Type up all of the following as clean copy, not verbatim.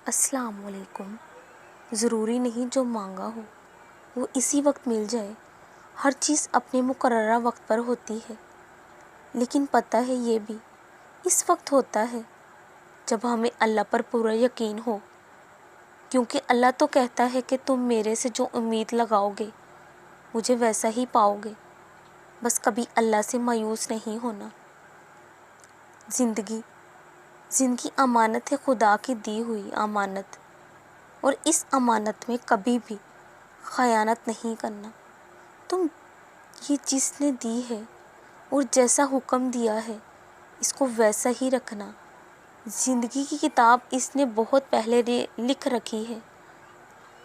السلام علیکم۔ ضروری نہیں جو مانگا ہو وہ اسی وقت مل جائے، ہر چیز اپنے مقررہ وقت پر ہوتی ہے، لیکن پتہ ہے یہ بھی اس وقت ہوتا ہے جب ہمیں اللہ پر پورا یقین ہو، کیونکہ اللہ تو کہتا ہے کہ تم میرے سے جو امید لگاؤ گے مجھے ویسا ہی پاؤ گے، بس کبھی اللہ سے مایوس نہیں ہونا۔ زندگی امانت ہے، خدا کی دی ہوئی امانت، اور اس امانت میں کبھی بھی خیانت نہیں کرنا۔ تم یہ جس نے دی ہے اور جیسا حکم دیا ہے اس کو ویسا ہی رکھنا۔ زندگی کی کتاب اس نے بہت پہلے لکھ رکھی ہے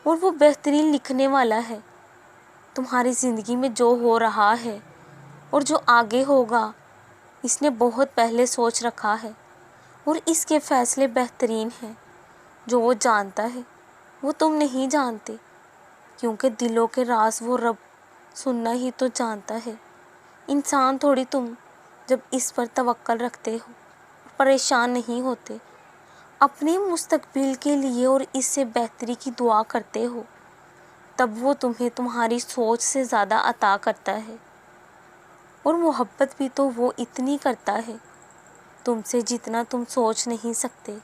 اور وہ بہترین لکھنے والا ہے۔ تمہاری زندگی میں جو ہو رہا ہے اور جو آگے ہوگا اس نے بہت پہلے سوچ رکھا ہے، اور اس کے فیصلے بہترین ہیں۔ جو وہ جانتا ہے وہ تم نہیں جانتے، کیونکہ دلوں کے راز وہ رب سننا ہی تو جانتا ہے۔ انسان تھوڑی تم جب اس پر توکل رکھتے ہو اور پریشان نہیں ہوتے، اپنے مستقبل کے لیے اور اس سے بہتری کی دعا کرتے ہو، تب وہ تمہیں تمہاری سوچ سے زیادہ عطا کرتا ہے۔ اور محبت بھی تو وہ اتنی کرتا ہے تم سے جتنا تم سوچ نہیں سکتے۔